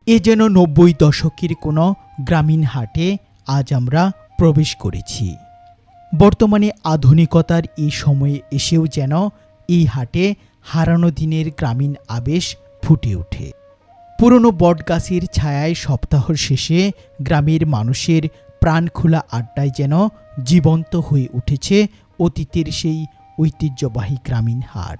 এ যেন ৯০ দশকের কোনো গ্রামীণ হাটে আজ আমরা প্রবেশ করেছি। বর্তমানে আধুনিকতার এই সময়ে এসেও যেন এই হাটে হারানো দিনের গ্রামীণ আবেশ ফুটে ওঠে। পুরনো বটগাছের ছায়ায় সপ্তাহর শেষে গ্রামের মানুষের প্রাণখোলা আড্ডায় যেন জীবন্ত হয়ে উঠেছে অতীতের সেই ঐতিহ্যবাহী গ্রামীণ হাট।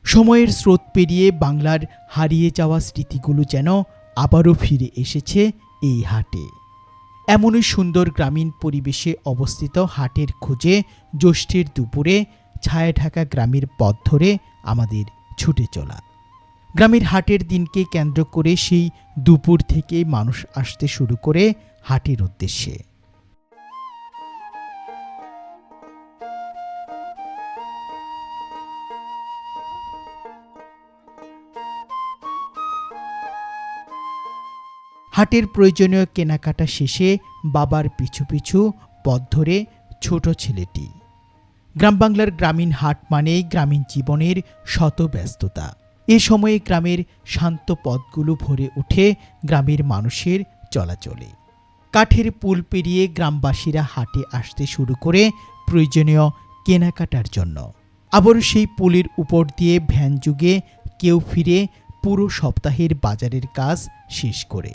সময়ের স্রোত পেরিয়ে বাংলার হারিয়ে যাওয়া স্মৃতিগুলো যেন আবারও ফিরে এসেছে এই হাটে। এমনই সুন্দর গ্রামীণ পরিবেশে অবস্থিত হাটের খোঁজে জ্যৈষ্ঠের দুপুরে ছায়া ঢাকা গ্রামের পথ ধরে আমাদের ছুটে চলা। গ্রামের হাটের দিনকে কেন্দ্র করে সেই দুপুর থেকে মানুষ আসতে শুরু করে হাটের উদ্দেশ্যে। হাটের প্রয়োজনীয় কেনাকাটা শেষে বাবার পিছু পিছু পথ ধরে ছোট ছেলেটি। গ্রাম বাংলার গ্রামীণ হাট মানেই গ্রামীণ জীবনের শত ব্যস্ততা। এ সময়ে গ্রামের শান্ত পথগুলো ভরে ওঠে গ্রামের মানুষের চলাচলে। কাঠের পুল পেরিয়ে গ্রামবাসীরা হাটে আসতে শুরু করে প্রয়োজনীয় কেনাকাটার জন্য। আবার সেই পুলের উপর দিয়ে ভ্যান যুগে কেউ ফিরে পুরো সপ্তাহের বাজারের কাজ শেষ করে।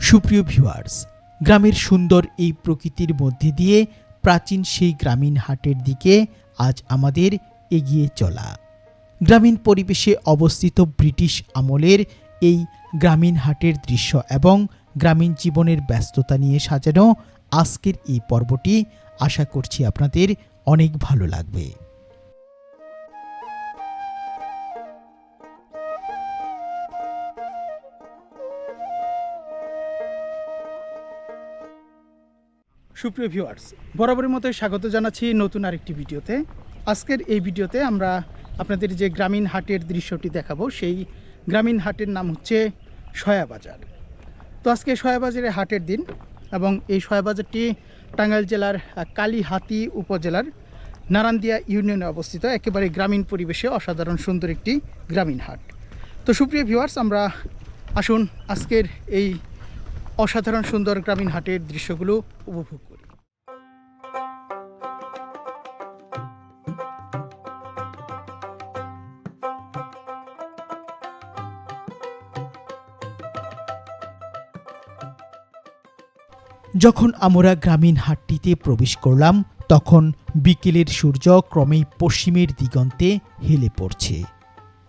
সুপ্রিয় ভিউয়ার্স, গ্রামের সুন্দর এই প্রকৃতির মধ্যে দিয়ে প্রাচীন সেই গ্রামীণ হাটের দিকে আজ আমাদের এগিয়ে চলা। গ্রামীণ পরিবেশে অবস্থিত ব্রিটিশ আমলের এই গ্রামীণ হাটের দৃশ্য এবং গ্রামীণ জীবনের ব্যস্ততা নিয়ে সাজানো আজকের এই পর্বটি আশা করছি আপনাদের অনেক ভালো লাগবে। সুপ্রিয় ভিউয়ার্স, বরাবরের মতোই স্বাগত জানাচ্ছি নতুন আরেকটি ভিডিওতে। আজকের এই ভিডিওতে আমরা আপনাদের যে গ্রামীণ হাটের দৃশ্যটি দেখাবো, সেই গ্রামীণ হাটের নাম হচ্ছে সয়াবাজার। তো আজকে সয়াবাজারের হাটের দিন এবং এই সয়াবাজারটি টাঙ্গাইল জেলার কালিহাতী উপজেলার নারান্দিয়া ইউনিয়নে অবস্থিত। একেবারে গ্রামীণ পরিবেশে অসাধারণ সুন্দর একটি গ্রামীণ হাট। তো সুপ্রিয় ভিউয়ার্স, আমরা আসুন আজকের এই অসাধারণ সুন্দর গ্রামীণ হাটের দৃশ্যগুলো উপভোগ করি। যখন আমরা গ্রামীণ হাটটিতে প্রবেশ করলাম, তখন বিকেলের সূর্য ক্রমেই পশ্চিমের দিগন্তে হেলে পড়ছে।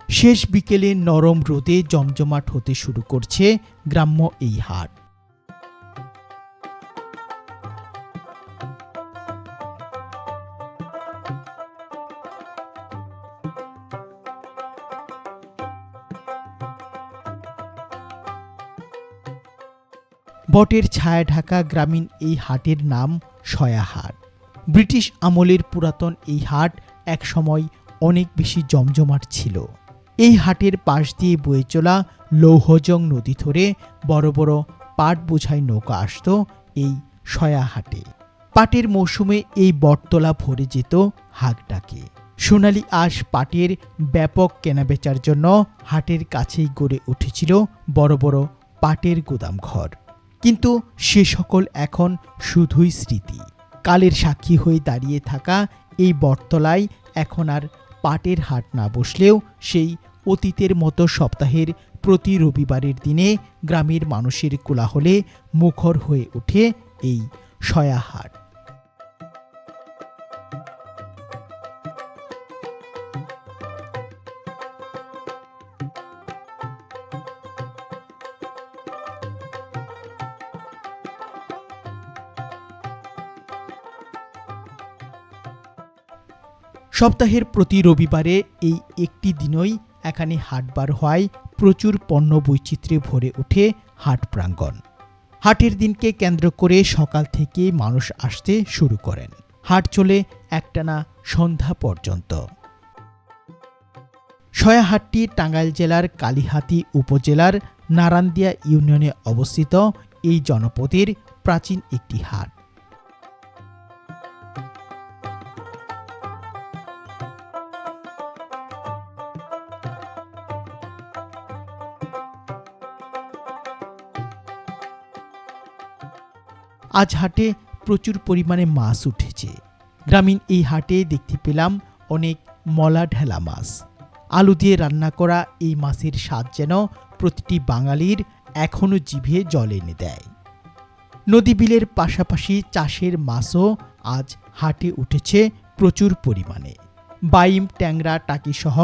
শেষ বিকেলে নরম রোদে জমজমাট হতে শুরু করছে গ্রাম্য এই হাট। বটের ছায়া ঢাকা গ্রামীণ এই হাটের নাম সয়াহাট। ব্রিটিশ আমলের পুরাতন এই হাট একসময় অনেক বেশি জমজমাট ছিল। এই হাটের পাশ দিয়ে বয়ে চলা লৌহজং নদী ধরে বড় বড় পাট বোঝাই নৌকা আসত এই সয়াহাটে। পাটের মৌসুমে এই বটতলা ভরে যেত হাঁক ডাকে। সোনালী আঁশ পাটের ব্যাপক কেনাবেচার জন্য হাটের কাছেই গড়ে উঠেছিল বড় বড় পাটের গুদামঘর। কিন্তু সে সকল এখন শুধুই স্মৃতি। কালের সাক্ষী হয়ে দাঁড়িয়ে থাকা এই বটতলায় এখন আর পাটের হাট না বসলেও সেই অতীতের মতো সপ্তাহের প্রতি রবিবারের দিনে গ্রামের মানুষের কোলাহলে মুখর হয়ে ওঠে এই সয়াহাট। সপ্তাহের প্রতি রবিবারে এই একটি দিনই এখানে হাটবার হয় প্রচুর পণ্য বৈচিত্র্যে ভরে ওঠে হাট প্রাঙ্গণ। হাটের দিনকে কেন্দ্র করে সকাল থেকে মানুষ আসতে শুরু করেন। হাট চলে একটানা সন্ধ্যা পর্যন্ত। সয়াহাটটি টাঙ্গাইল জেলার কালিহাতী উপজেলার নারান্দিয়া ইউনিয়নে অবস্থিত এই জনপদের প্রাচীন একটি হাট। আজ হাটে প্রচুর পরিমাণে মাছ উঠেছে। গ্রামীণ এই হাটে দেখতে পেলাম অনেক মলা ঢেলা মাছ। আলু দিয়ে রান্না করা এই মাছের স্বাদ যেন প্রতিটি বাঙালির এখনও জিভে জল এনে দেয়। নদী বিলের পাশাপাশি চাষের মাছও আজ হাটে উঠেছে প্রচুর পরিমাণে। বাইম, ট্যাংরা, টাকিসহ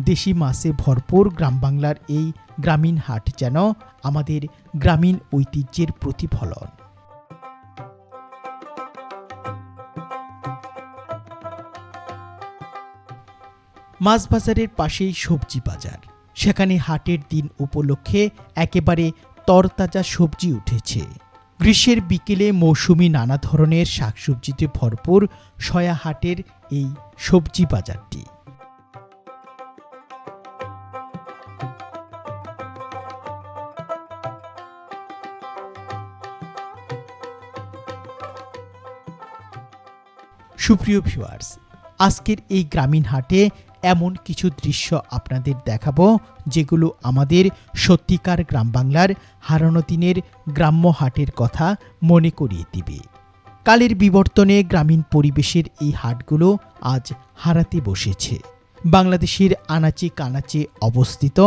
দেশি মাছে ভরপুর গ্রামবাংলার এই গ্রামীণ হাট যেন আমাদের গ্রামীণ ঐতিহ্যের প্রতিফলন। মাছ বাজারের পাশেই সবজি বাজার। সেখানে হাটের দিন উপলক্ষে একেবারে তরতাজা সবজি উঠেছে। গ্রীষ্মের বিকেলে মৌসুমি নানা ধরনের শাকসবজিতে ভরপুর সয়াহাটের এই সবজি বাজারটি। সুপ্রিয় ভিউয়ার্স, আজকের এই গ্রামীণ হাটে এমন কিছু দৃশ্য আপনাদের দেখাবো যেগুলো আমাদের সত্যিকার গ্রাম বাংলার হারানো দিনের গ্রাম্য হাটের কথা মনে করিয়ে দিবে। কালের বিবর্তনে গ্রামীণ পরিবেশের এই হাটগুলো আজ হারাতে বসেছে। বাংলাদেশের আনাচে কানাচে অবস্থিত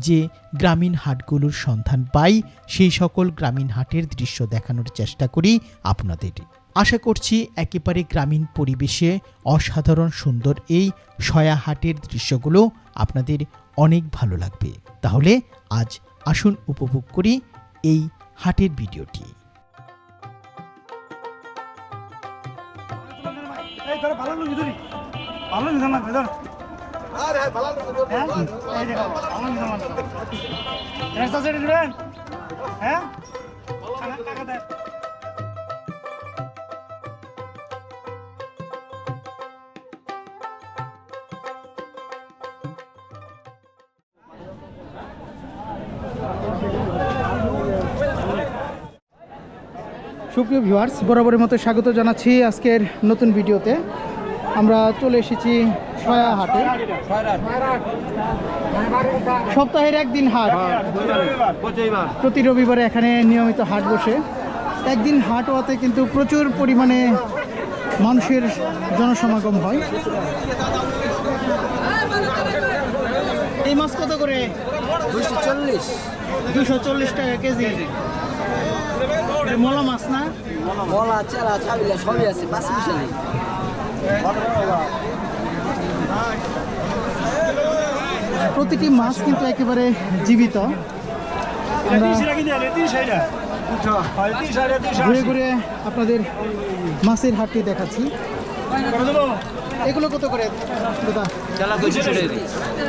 যে গ্রামীণ হাটগুলোর সন্ধান পাই, সেই সকল গ্রামীণ হাটের দৃশ্য দেখানোর চেষ্টা করি আপনাদের। আশা করছি একেবারে গ্রামীণ পরিবেশে অসাধারণ সুন্দর এই সয়াহাটের দৃশ্যগুলো আপনাদের অনেক ভালো লাগবে। তাহলে আজ আসুন উপভোগ করি এই হাটের ভিডিওটি। সুপ্রিয় ভিউয়ার্স, বরাবরের মতো স্বাগত জানাচ্ছি আজকের নতুন ভিডিওতে। আমরা চলে এসেছি সয়াহাটে। সপ্তাহের একদিন হাট, প্রতি রবিবারে এখানে নিয়মিত হাট বসে। একদিন হাট হওয়াতে কিন্তু প্রচুর পরিমাণে মানুষের জনসমাগম হয়। এই মাছ কত করে? 240 টাকা কেজি। মলা মাছ না? মলা, চেলা, চাবিলা সবই আছে, মাছ মিশালি। প্রতিটি মাছ কিন্তু একেবারে জীবিত। আমরা ঘুরে ঘুরে আপনাদের মাছের হাটটি দেখাচ্ছি। এগুলো কত করে দাদা?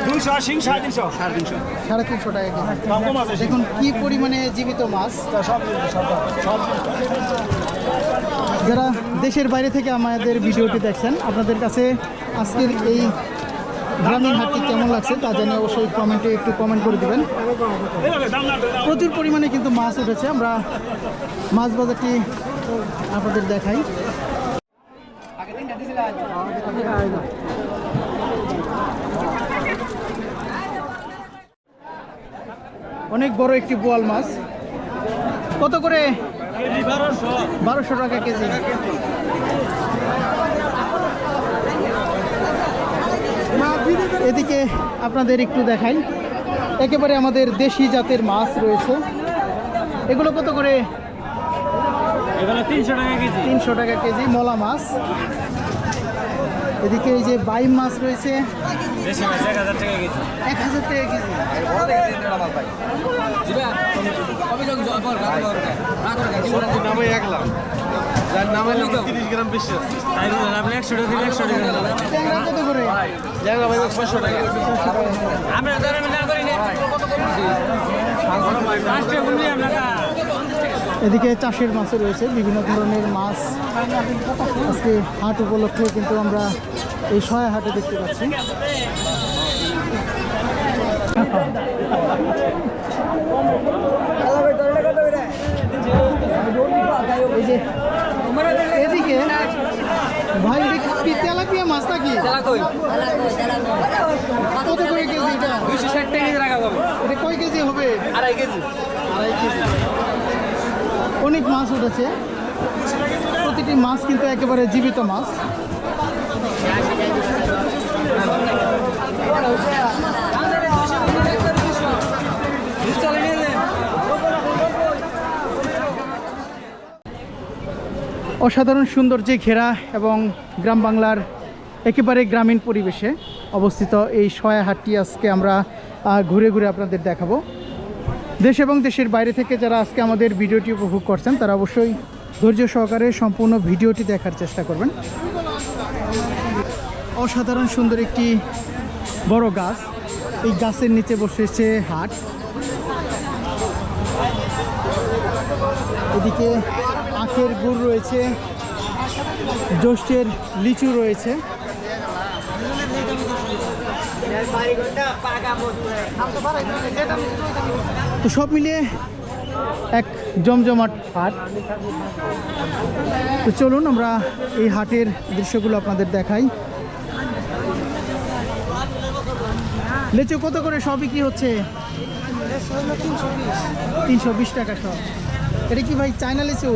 350 টাকা কেজি। দেখুন কি পরিমাণে জীবিত মাছ। যারা দেশের বাইরে থেকে আমাদের ভিডিওটি দেখছেন, আপনাদের কাছে আজকের এই গ্রামীণ হাটটি কেমন লাগছে তা জানিয়ে অবশ্যই কমেন্টে একটু কমেন্ট করে দেবেন। প্রচুর পরিমাণে কিন্তু মাছ উঠেছে। আমরা মাছ বাজারটি আপনাদের দেখাই। অনেক বড় একটি বোয়াল মাছ। কত করে? 1200 টাকা কেজি। এদিকে আপনাদের একটু দেখাই, একেবারে আমাদের দেশি জাতের মাছ রয়েছে। এগুলো কত করে? 300 টাকা কেজি। 300 টাকা কেজি মলা মাছ। এদিকে এই যে বাইম মাছ রয়েছে 1000 টাকা কেজি। ট্যাংরা কত করে? এদিকে চাষের মাছও রয়েছে, বিভিন্ন ধরনের মাছ আজকে হাট উপলক্ষে কিন্তু আমরা এই সয়া হাটে দেখতে পাচ্ছি। এই যে এদিকে ভাই এটা কি তেলাপিয়া মাছ নাকি? কত করে কেজি এটা? 260 টাকা রাখা যাবে। এটা কয় কেজি হবে? 2.5 কেজি। 2.5 কেজি। অনেক মাছ উঠেছে, প্রতিটি মাছ কিন্তু একেবারে জীবিত মাছ। অসাধারণ সৌন্দর্যে ঘেরা এবং গ্রাম বাংলার একেবারে গ্রামীণ পরিবেশে অবস্থিত এই সয়া হাটটি আজকে আমরা ঘুরে ঘুরে আপনাদের দেখাবো। দেশ এবং দেশের বাইরে থেকে যারা আজকে আমাদের ভিডিওটি উপভোগ করছেন তারা অবশ্যই ধৈর্য সহকারে সম্পূর্ণ ভিডিওটি দেখার চেষ্টা করবেন। অসাধারণ সুন্দর একটি বড় গাছ, এই গাছের নিচে বসেছে হাট। এদিকে আখের গুড় রয়েছে, জ্যৈষ্ঠের লিচু রয়েছে। তো সব মিলিয়ে এক জমজমাট হাট। তো চলুন আমরা এই হাটের দৃশ্যগুলো আপনাদের দেখাই। লিচু কত করে সব বিক্রি হচ্ছে? 320 টাকা সব। এটা কি ভাই চায়না লিচু?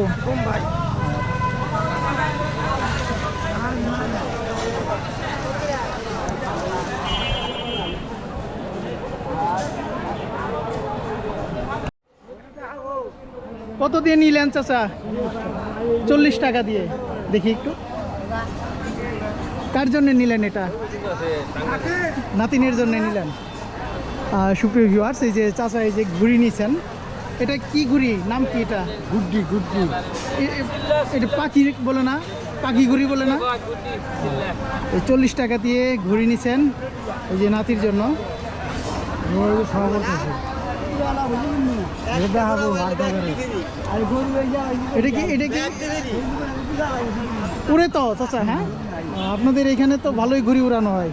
কত দিয়ে নিলেন চাচা? 40 টাকা দিয়ে। দেখি একটু, কার জন্য নিলেন এটা? নাতিনের জন্য নিলেন। সুপ্রিয় ভিউয়ার্স, এই যে চাচা এই যে ঘুড়ি নিয়েছেন, এটা কি ঘুড়ি, নাম কি এটা? গুড্ডি। গুড্ডি এটা পাখি বলে না, পাখি ঘুড়ি বলে না? এই 40 টাকা দিয়ে ঘুড়ি নিছেন এই যে নাতির জন্য। এটা কি উড়ে তো চাচা? হ্যাঁ, আপনাদের এখানে তো ভালোই ঘুড়ি উড়ানো হয়।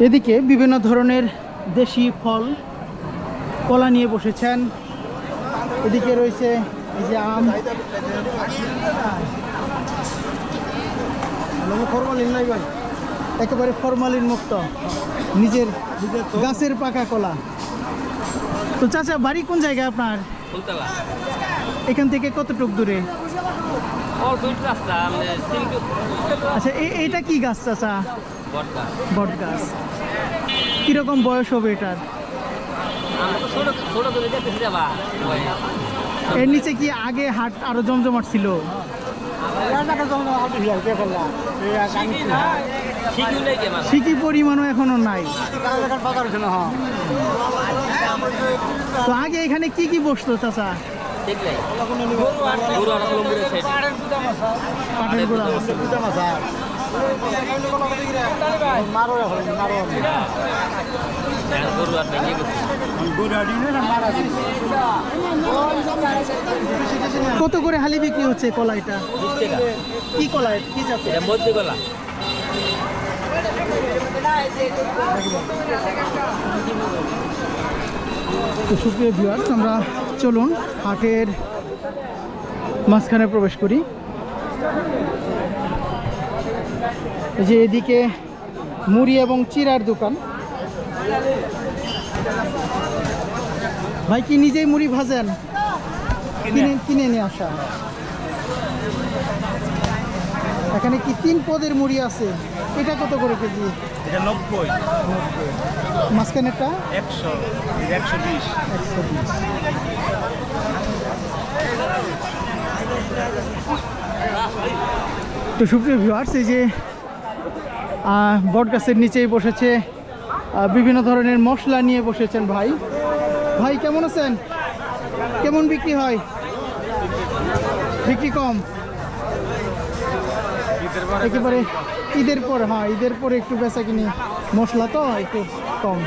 এদিকে বিভিন্ন ধরনের দেশি ফল কলা নিয়ে বসেছেন। এদিকে রয়েছে এই যে আম। একেবারে ফরমালিন মুক্ত, নিজের গাছের পাকা কলা। তো চাচা বাড়ি কোন জায়গায় আপনার? এখান থেকে কতটুক দূরে? আচ্ছা, এইটা কি গাছ চাচা? বট গাছ। কিরকম বয়স হবে এটার? এর নিচে কি আগে হাট আরো জমজমাট ছিল? শিকি পরিমাণও এখনো নাই। তো আগে এখানে কি কি বসতো চাচা? পাটের গোড়া। কত করে হালি বিক্রি হচ্ছে কলা এটা? 20 টাকা। কি কলা, কি জাতের? এটা মধ্যে কলা। তো সুপ্রিয় ভিউয়ার্স, আমরা চলুন হাটের মাঝখানে প্রবেশ করি। এই যে এদিকে মুড়ি এবং চিড়ার দোকান। ভাই কি নিজেই মুড়ি ভাজেন? কিনে নিয়ে আসা। এখানে কি 3 পদের মুড়ি আছে? এটা কত করে কেজি? এটা 90, মাঝখানেরটা 100, 120। তো সুপ্রিয় ভিউয়ার্স, এই যে বট গাছের নিচেই বসেছে বিভিন্ন ধরনের মশলা নিয়ে বসেছেন ভাই। ভাই কেমন আছেন? কেমন বিক্রি হয়? বিক্রি কম একেবারে ঈদের পর? হ্যাঁ, ঈদের পরে একটু বেচা কিনি, মশলা তো একটু কম।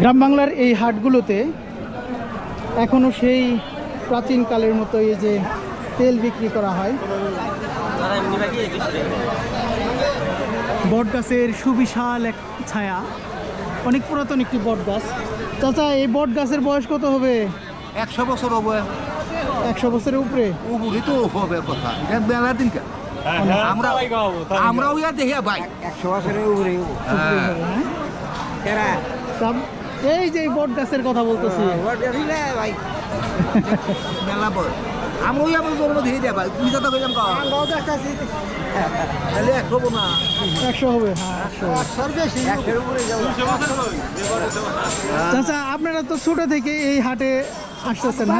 গ্রাম বাংলার এই হাটগুলোতে এখনো সেই প্রাচীনকালের মতো এই যে তেল বিক্রি করা হয়। বট গাছের সুবিশাল এক ছায়া, অনেক পুরাতন একটি বট গাছ। চাচা, এই বট গাছের বয়স কত হবে? 100 বছর হবে। 100 বছরের উপরে? উপরে তো হবে কথা, এটা বেলা দিন আমরাও ইয়া দেখি ভাই 100 বছরের উপরে। এই যে বট গাছের কথা বলতেছি, ভাই মেলা বড়, আমরাও ইয়া জন্ম দিয়ে দেয় ভাই। তুমি তো কইলাম তাহলে 100 হবে না? 100 হবে। হ্যাঁ, 100 বেশি। চাচা, আপনারা তো ছোট থেকে এই হাটে আসতেছেন না?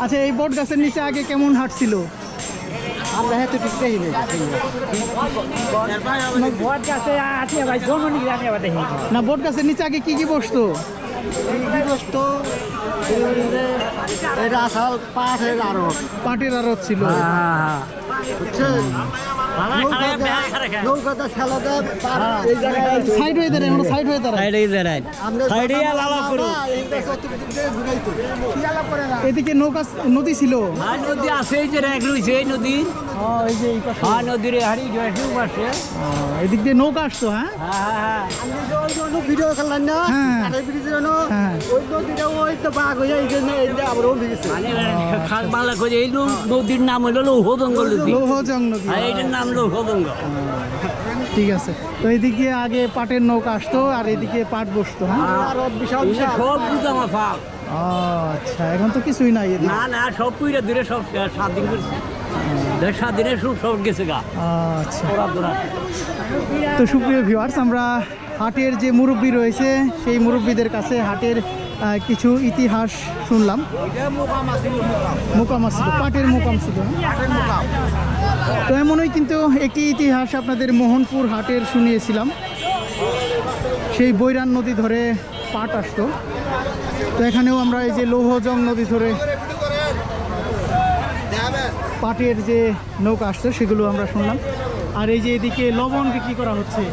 আচ্ছা, এই বট গাছের নিচে আগে কেমন হাট ছিল? আমরা হেতু ঠিক দেখি না, বট গাছের নিচে আগে কি কি বসতো? বস্তু এটা আসল পাঠের আরো পাটের আড়ত ছিল। বুঝছেন, নৌকাটা খেলাতে সাইড হয়ে দাঁড়ায়, আমরা সাইড হয়ে দাঁড়ায়। এদিকে নৌকা নদী ছিল। নদী আছে, এই যে রেক রয়েছে এই নদীর। এই যে এই পাশে। হ্যাঁ, নদীর হাড়ি পাশে। এদিক দিয়ে নৌকা আসতো। হ্যাঁ, ভিডিও খেললেন না? হ্যাঁ। হ্যাঁ। ওই নদীটা ওই তো বাঘ হয়ে এই জন্য আবার উঠে গেছে। খাল বাংলা করে এই নদীর নাম হলো লৌহজঙ্গল নদী। লৌহজং নদী। আর এইটার নাম লৌহজঙ্গল। ঠিক আছে। তো এদিকে আগে পাটের নৌকা আসতো আর এদিকে পাট বসতো। হ্যাঁ, আর বিশাল বিশাল সব গুদামা ফাল। আচ্ছা, এখন তো কিছুই নাই এদিকে। না না, সব পুইরা দূরে সব 7 দিন করছে। 7 দিনে সব গেছে গা। আচ্ছা, ওরা তোরা তো সুপ্রিয় ভিউয়ার্স, আমরা হাটের যে মুরব্বি রয়েছে সেই মুরব্বিদের কাছে হাটের কিছু ইতিহাস শুনলাম। মোকাম ছিল, পাটের মোকাম ছিল। তো এমনই কিন্তু একটি ইতিহাস আপনাদের মোহনপুর হাটের শুনিয়েছিলাম। সেই বৈরান নদী ধরে পাট আসতো। তো এখানেও আমরা এই যে লৌহজং নদী ধরে পাটের যে নৌকা আসতো সেগুলো আমরা শুনলাম। আর এই যে এদিকে লবণ বিক্রি করা হচ্ছে।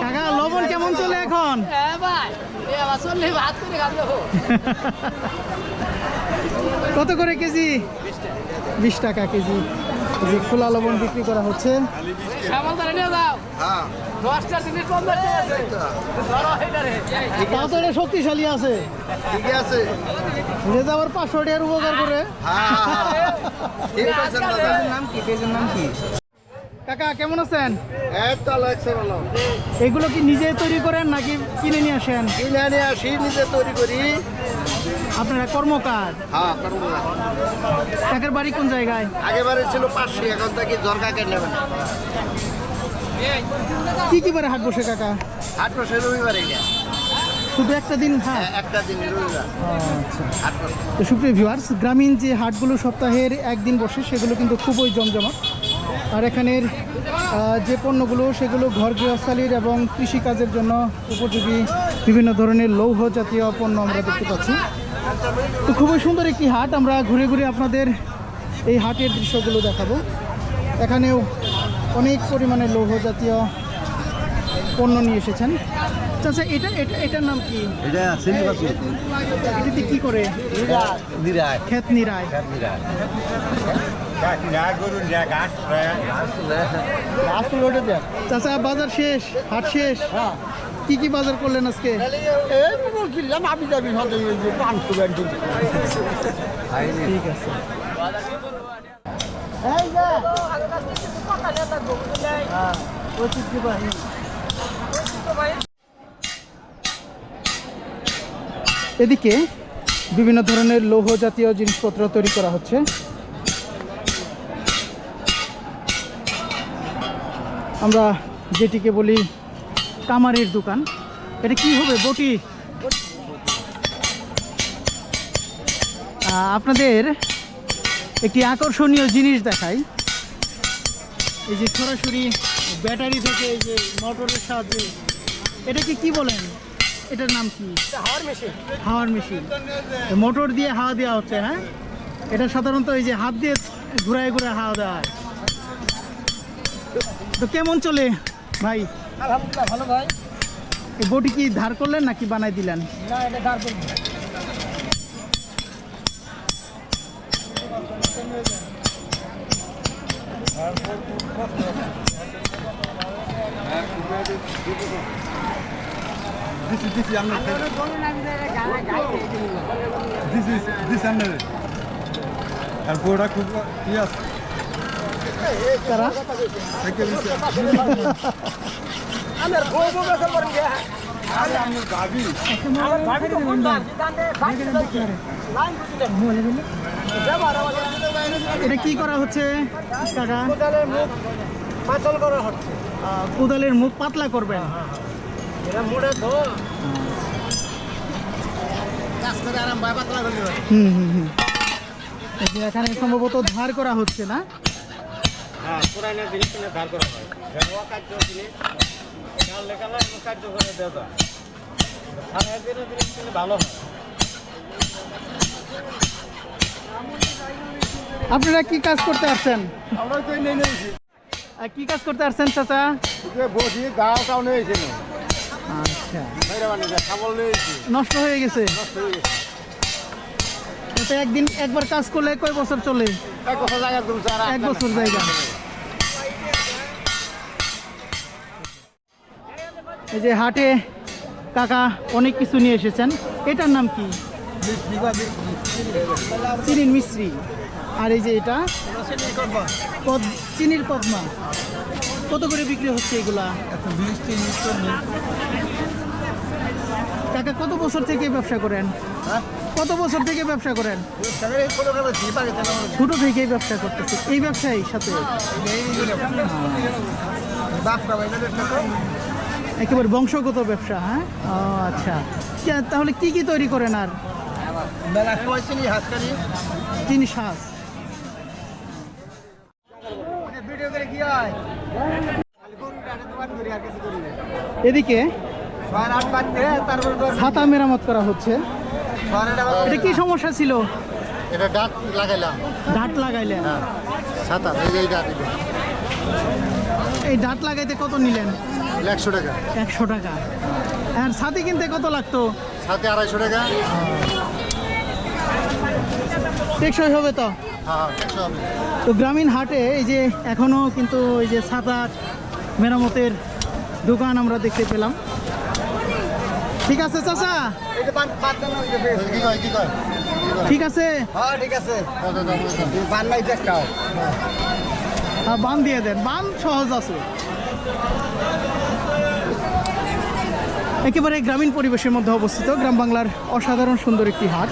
কাকা, লবণ কেমন চলে এখন? কত করে কেজি? 20 টাকা কেজি। যে খোলা লবণ বিক্রি করা হচ্ছে। তাও তো এটা শক্তিশালী আছে। ঠিকই আছে। এটা আবার 500 টাকার উপকার করে। নাম কি? পেজের নাম কি? কাকা, কেমন আছেন? তো লাগছে ভালো। এগুলো কি নিজে তৈরি করেন নাকি কিনে নিয়ে আসেন? কিনে নিয়ে আসি, নিজে তৈরি করি। আপনারা কর্মকার? হ্যাঁ, করবো না। কাকার বাড়ি কোন জায়গায়? আগেবারে ছিল 500, এখন থেকে জরকা কেটে নেবেন। কি কি বারে হাট বসে কাকা? হাট বসে রবিবারে গিয়া। শুধু একটা দিন হাট? একটা দিন রবিবার আচ্ছা। হাট বসে। তো সুপ্রিয় ভিউয়ার্স, গ্রামীণ যে হাটগুলো সপ্তাহের একদিন বসে সেগুলো কিন্তু খুবই জমজমাট। আর এখানের যে পণ্যগুলো সেগুলো ঘর গৃহস্থালির এবং কৃষিকাজের জন্য উপযোগী বিভিন্ন ধরনের লৌহ জাতীয় পণ্য আমরা দেখতে পাচ্ছি। তো খুবই সুন্দর একটি হাট। আমরা ঘুরে ঘুরে আপনাদের এই হাটের দৃশ্যগুলো দেখাবো। এখানেও অনেক পরিমাণে লৌহ জাতীয় পণ্য নিয়ে এসেছেন। আচ্ছা, এটার নাম কি? এটা সিলিবাসি। এটাতে কি করে? নিরায়। ক্ষেত নিরায়। চাচা, বাজার শেষ, হাট শেষ। কি কি বাজার করলেন আজকে? ঠিক আছে। এদিকে বিভিন্ন ধরনের লৌহ জাতীয় জিনিসপত্র তৈরি করা হচ্ছে। আমরা যেটিকে বলি কামারের দোকান। এটা কি হবে? বটি। আপনাদের একটি আকর্ষণীয় জিনিস দেখাই। এই যে সরাসরি ব্যাটারি থেকে এই যে মোটরের সাহায্যে, এটাকে কি বলেন? এটার নাম কি? হাওয়ার মেশিন। হাওয়ার মেশিন, মোটর দিয়ে হাওয়া দেওয়া হচ্ছে। হ্যাঁ, এটা সাধারণত এই যে হাত দিয়ে ঘুরায় ঘুরায় হাওয়া দেওয়া হয়। তো কেমন চলে ভাই? আলহামদুলিল্লাহ ভালো ভাই। এই বটি কি ধার করলেন নাকি বানাই দিলেন? না এটা ধার করবো। আর পুরোটা খুব ইয়ে আছে তারা এটা কি করা হচ্ছে কাকা? পাতল করা হচ্ছে। কোদালের মুখ পাতলা করবেন। এটা মোড়ে তো কাজ করে আরাম ভাই পাতলা করে দিবেন। হুম। এই যে এখানে সম্ভবত ধার করা হচ্ছে না? হ্যাঁ, পুরানো জিনিস কিনে ধার করা হয়। ও কার্য জিনিস গাল লেখালা কার্য করে দেওয়া যায়। থানায় দিনে জিনিস কিনে ভালো হয়। আপনারা কি কাজ করতে আসছেন? আমরা তো নেই নিয়েছি কি কাজ করতে আসছেন চাচা? বসি গাও টাও নিয়েছে না আচ্ছা, সাবল নিয়েছি নষ্ট হয়ে গেছে। এটা একদিন একবার কাজ করলে কয় বছর চলে? 1 বছর জায়গা তুমি স্যার 1 বছর জায়গা। এই যে হাটে কাকা অনেক কিছু নিয়ে এসেছেন। এটার নাম কি? চিনির মিশ্রি। আর এই যে এটা চিনির কদমা। কত করে বিক্রি হচ্ছে এগুলা? কাকা কত বছর থেকে ব্যবসা করেন? কত বছর থেকে ব্যবসা করেন? ছোট থেকেই ব্যবসা করতেছে এই ব্যবসায়ীর সাথে? একেবারে বংশগত ব্যবসা। হ্যাঁ, ও আচ্ছা। তাহলে কি কি তৈরি করেন? আর চিনি শ্বাস। এদিকে ছাতা মেরামত করা হচ্ছে। এটা কি সমস্যা ছিল? এটা ডাক লাগাইলাম ডাট লাগাইলেন? ছাতা এই ডাক এই ডাট লাগাইতে কত নিলেন? 100 টাকা 100 টাকা। আর ছাতি কিনতে কত লাগতো? সাথে 250 টাকা। টেকসই হবে তো? হ্যাঁ 100 হবে। তো গ্রামীণ হাটে এই যে এখনো কিন্তু এই যে ছাতা মেরামতের দোকান আমরা দেখতে পেলাম। ঠিক আছে চাচা, কি কয় কি কয় ঠিক আছে। হ্যাঁ ঠিক আছে। কত দাম হয়েছে? বান নাই দেখাও। বান দিয়ে দেন, বান সহজ আছে। একেবারে গ্রামীণ পরিবেশের মধ্যে অবস্থিত গ্রাম বাংলার অসাধারণ সুন্দর একটি হাট।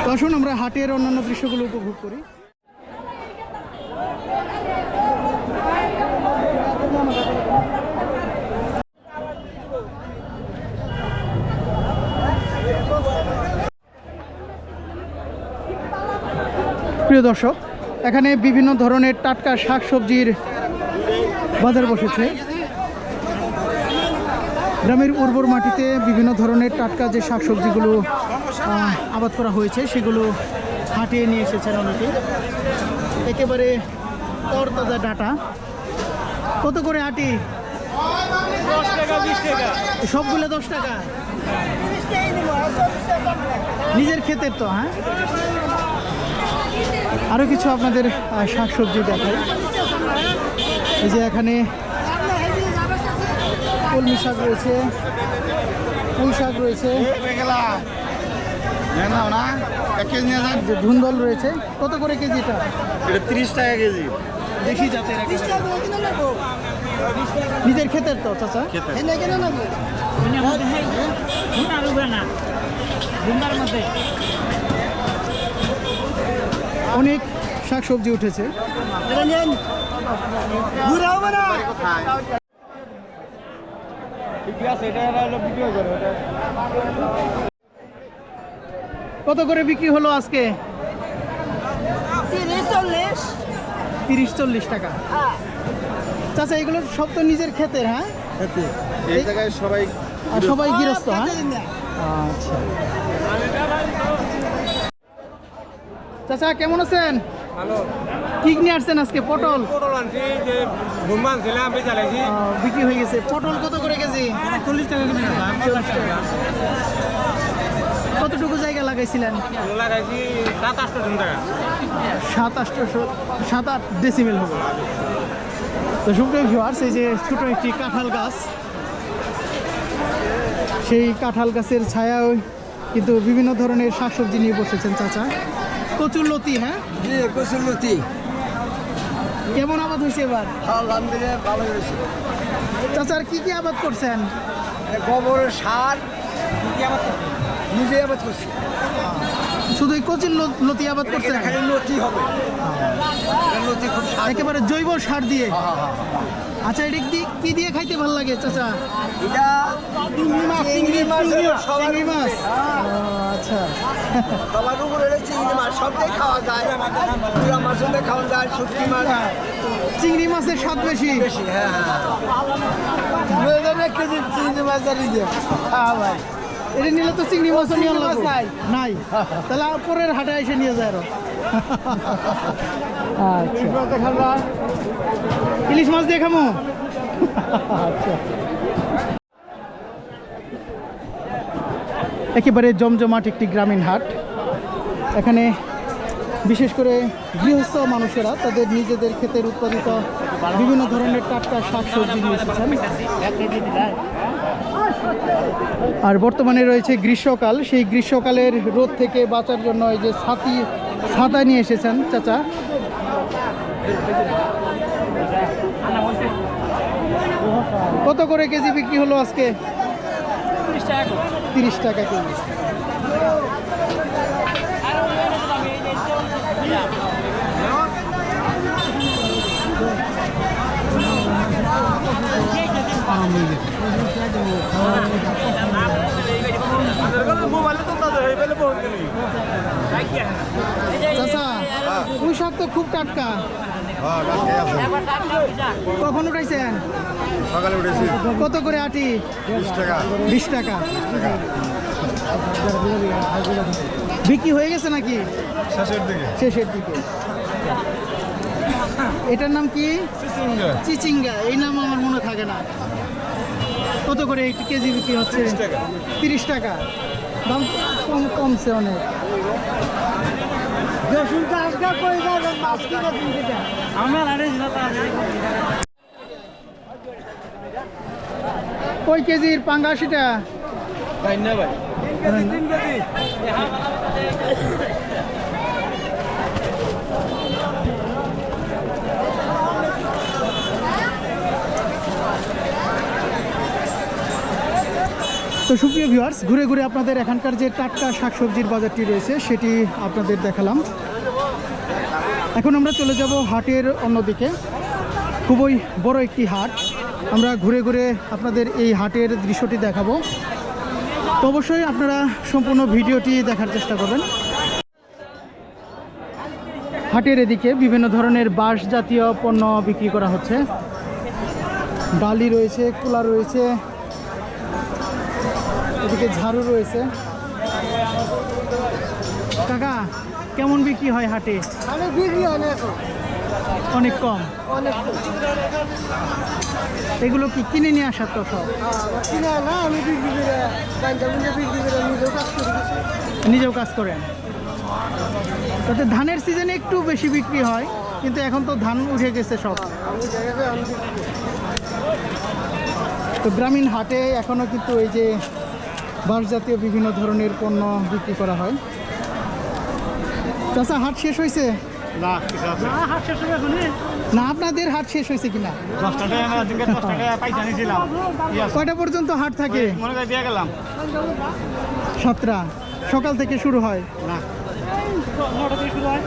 তো আসুন আমরা হাটের অন্যান্য দৃশ্যগুলো উপভোগ করি। প্রিয় দর্শক, এখানে বিভিন্ন ধরনের টাটকা শাকসবজির বাজার বসেছে। গ্রামের উর্বর মাটিতে বিভিন্ন ধরনের টাটকা যে শাকসবজিগুলো আবাদ করা হয়েছে সেগুলো হাটে নিয়ে এসেছেন অনেকে। একেবারে তরতাজা ডাটা। কত করে আটি? 10 টাকা 20 টাকা। সবগুলো 10 টাকা। নিজের ক্ষেতের তো? হ্যাঁ, আরও কিছু আপনাদের শাকসবজি দেখাই। এই যে এখানে কলমি শাক রয়েছে, পুঁই শাক রয়েছে, যে ধুন্দল রয়েছে। কত করে কেজিটা? এটা 30 টাকা কেজি। দেশি জাতের একেবারে। নিজের ক্ষেতের তো চাচা? অনেক শাকসবজি উঠেছে। কত করে বিক্রি হলো আজকে? 30-40 টাকা। চাচা এগুলো সব তো নিজের ক্ষেতের, হ্যাঁ? এই জায়গায় সবাই আর সবাই গৃহস্থ, হ্যাঁ? আচ্ছা। চাচা কেমন আছেন? ভালো ঠিক নিয়ে আসছেন আজকে? পটল পটল আনছি যে ঘুমান ছিলাম বেচা লাগছি বিক্রি হয়ে গেছে। পটল কত করে কেজি? 40 টাকা কিনে নিলাম 40 টাকা কতটুকু জায়গা লাগাইছিলেন? লাগাইছি 7-8 টাকা 7-8 ডেসিমেল হবে। তো সুপ্রিয় ভিউয়ার্স, এই যে ছোট একটি কাঁঠাল গাছ, সেই কাঁঠাল গাছের ছায়ায় কিন্তু বিভিন্ন ধরনের শাকসবজি নিয়ে বসেছেন চাচা। কচুর লতি, হ্যাঁ? জি কসুলতি কেমন আবাদ হয়েছে এবার? আলহামদুলিল্লাহ ভালো হয়েছে। চাচার কি কি আবাদ করছেন? গোবরের সার নিজে আবাদ করছি। শুধু এই কচুর লতি আবাদ করছেন? খালি লতি হবে, লতি খুব স্বাদ। একেবারে জৈব সার দিয়ে? হ্যাঁ, হ্যাঁ, আচ্ছা, এটা কি দিয়ে খাইতে ভালো লাগে চাচা? এটা চিংড়ি মাছ চিংড়ি মাছ? আচ্ছা। সবার উপরে চিংড়ি মাছ সব দিয়ে খাওয়া যায়, পুরা মাছ দিয়ে খাওয়া যায়, শুটকি মাছ চিংড়ি মাছের স্বাদ বেশি? বেশি। হ্যাঁ এক কেজি চিংড়ি মাছ দিয়ে খাওয়া ভাই। এটা নিলে তো চিংড়ি মাছও নিয়ে নাই, তাহলে পরের হাটে এসে নিয়ে যায় আরো। আচ্ছা, ইলিশ মাছ দিয়ে খামো। আচ্ছা, একেবারে জমজমাট একটি গ্রামীণ হাট। এখানে বিশেষ করে গৃহস্থ মানুষেরা তাদের নিজেদের ক্ষেতের উৎপাদিত বিভিন্ন ধরনের টাটকা শাকসবজি নিয়ে এসেছেন। আর বর্তমানে রয়েছে গ্রীষ্মকাল, সেই গ্রীষ্মকালের রোদ থেকে বাঁচার জন্য এই যে ছাতা নিয়ে এসেছেন চাচা। কত করে কেজি বিক্রি হলো আজকে? 30 টাকা কেজি। চাচা পুঁই শাক তো খুব টাটকা, হ্যাঁ কালকে আছে কখন উঠাইছেন? সকালে উঠেছি কত করে আটি? 20 টাকা 20 টাকা। বিক্রি হয়ে গেছে নাকি? শেষের দিকে শেষের দিকে। এটার নাম কি? চিচিঙ্গা। এই নাম আমার মনে থাকে না। কত করে একটি কেজি বিক্রি হচ্ছে? 30 টাকা। দাম কমছে অনেক। কই কেজির পাঙ্গাশিটা? তো সুপ্রিয় ভিউয়ার্স, ঘুরে ঘুরে আপনাদের এখানকার যে টাটকা শাকসবজির বাজারটি রয়েছে সেটি আপনাদের দেখালাম। এখন আমরা চলে যাব হাটের অন্যদিকে। খুবই বড় একটি হাট, আমরা ঘুরে ঘুরে আপনাদের এই হাটের দৃশ্যটি দেখাবো। তো অবশ্যই আপনারা সম্পূর্ণ ভিডিওটি দেখার চেষ্টা করবেন। হাটের এদিকে বিভিন্ন ধরনের বাঁশ জাতীয় পণ্য বিক্রি করা হচ্ছে। ডালি রয়েছে, কুলা রয়েছে, এদিকে ঝাড়ু রয়েছে। কাকা কেমন বিক্রি হয় হাটে? বিক্রি হয় না এখন, অনেক কম। অনেক এগুলো কি কিনে নিয়ে আসার তো সব? কিনা না, আমি বিক্রি করে বিক্রি করে নিজেও কাজ করি, নিজেও কাজ করেন? তাতে ধানের সিজনে একটু বেশি বিক্রি হয়, কিন্তু এখন তো ধান উঠে গেছে সব। তো গ্রামীণ হাটে এখনও কিন্তু এই যে বাঁশ জাতীয় বিভিন্ন ধরনের পণ্য বিক্রি করা হয়। চাচা হাট শেষ হয়েছে? না কিছু আছে হাট শেষ হবে এখন না? আপনাদের হাট শেষ হয়েছে কিনা? 10 টাকা আমরা দিনকে 10 টাকা পয়সা নিয়েছিলাম। কয়টা পর্যন্ত হাট থাকে? মনে করে দিয়ে গেলাম 7টা। সকাল থেকে শুরু হয়? না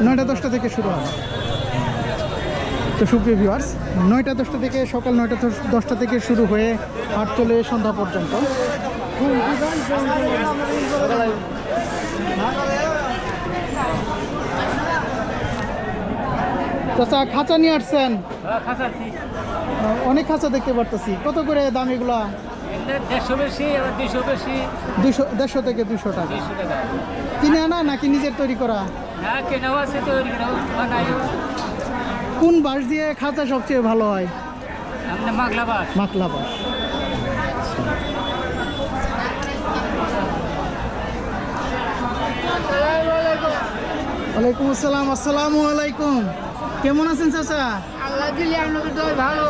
9টা 10টা থেকে শুরু হয়। তো সুপ্রিয় ভিউয়ার্স, 9টা 10টা থেকে সকাল 9টা 10টা থেকে শুরু হয়ে হাট চলে সন্ধ্যা পর্যন্ত। চাচা খাঁচা নিয়ে আসছেন, অনেক খাঁচা দেখতে পারতেছি। কত করে দাম এগুলা? 150 বেশি, আবার 200 বেশি, 150 থেকে 200 টাকা। 200 টাকা। কিনে আনা নাকি নিজের তৈরি করা? না, কেনাও আছে তো, বানাইও। কোন বাঁশ দিয়ে খাঁচা সবচেয়ে ভালো হয়? আমরা মাগলা বাস। মাকলা বাঁশ। ওয়ালাইকুম আসসালাম। আসসালামু আলাইকুম। কেমন আছেন চাচা? আল্লাহ দিলে আপনাকে তো ভালো।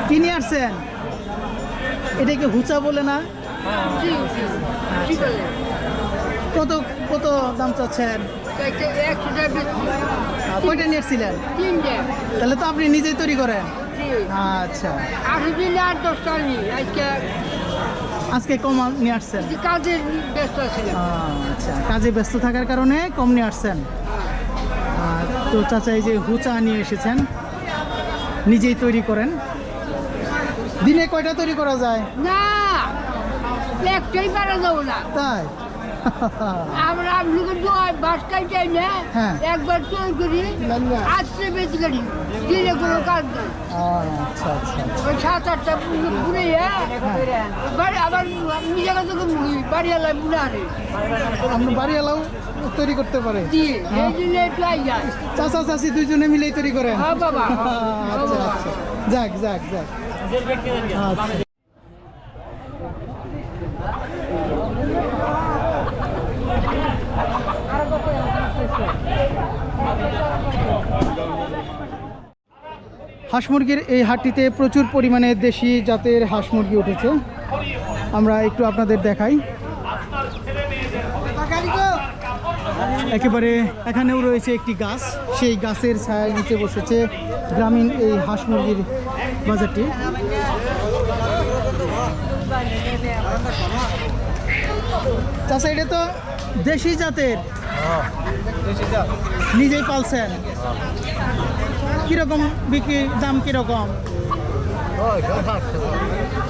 কি নিয়ে আসছেন? এটাকে হুচা বলে না? কত কত দাম চাচ্ছেন? 100 টাকা। কয়টা নিয়ে এসেছিলেন? 3টে। তাহলে তো আপনি নিজেই তৈরি করেন? আচ্ছা, 8 দিন আর 10টা নি। আজকে কম নিয়ে আসছেন? কাজের ব্যস্ত ছিলাম। আচ্ছা, কাজে ব্যস্ত থাকার কারণে কম নিয়ে আসছেন। তো চাচা এই যে হুচা নিয়ে এসেছেন, নিজেই তৈরি করেন। দিনে কয়টা তৈরি করা যায়? না, একটাই পারা যাবো না। তাই? আমরা আপনাকে দোয়ায় বাস কাটাই না, হ্যাঁ। একবার তৈরি করি, আজকে বেশি করি, দিলে কোনো কাজ নেই। আচ্ছা আচ্ছা। ওই 7-8টা পুড়ে বাড়ি আবার নিজে কাছে বাড়ি এলাম পুড়ে আনে আপনি বাড়িওয়ালাও তৈরি করতে পারে? দিয়ে এই জন্য একটু আই যায়। চাচা চাচি দুইজনে মিলেই তৈরি করেন? হ্যাঁ বাবা। আচ্ছা আচ্ছা, যাক যাক যাক। আচ্ছা। হাঁস মুরগির এই হাটটিতে প্রচুর পরিমাণে দেশি জাতের হাঁস মুরগি উঠেছে। আমরা একটু আপনাদের দেখাই। একেবারে এখানেও রয়েছে একটি গাছ, সেই গাছের ছায়ার নিচে বসেছে গ্রামীণ এই হাঁস মুরগির বাজারটি। চাচা, এটা তো দেশি জাতের, নিজেই পালছেন? কিরকম বিক্রি দাম? কিরকম?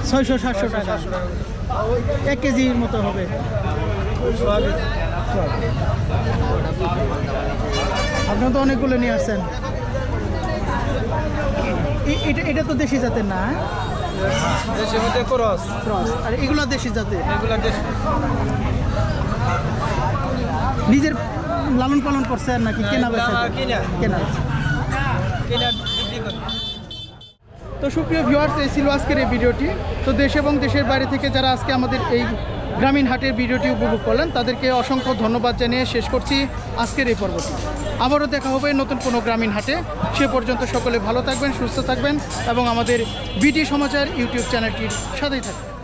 600-700 টাকা 1 কেজির মতো হবে। আপনারা তো অনেকগুলো নিয়ে আসছেন। এটা তো দেশি জাতের না? দেশের মধ্যে ক্রস, ক্রস। আর এগুলো দেশি জাতের? এগুলা দেশি। নিজের লালন পালন করছেন নাকি কেনা বেচা? কিনা। কেনা। তো সুপ্রিয় ভিউয়ার্স, এই ছিল আজকের এই ভিডিওটি। তো দেশ এবং দেশের বাইরে থেকে যারা আজকে আমাদের এই গ্রামীণ হাটের ভিডিওটি উপভোগ করলেন, তাদেরকে অসংখ্য ধন্যবাদ জানিয়ে শেষ করছি আজকের এই পর্বটি। আবারও দেখা হবে নতুন কোনো গ্রামীণ হাটে। সে পর্যন্ত সকলে ভালো থাকবেন, সুস্থ থাকবেন এবং আমাদের বিটি সমাচার ইউটিউব চ্যানেলটির সাথেই থাকবেন।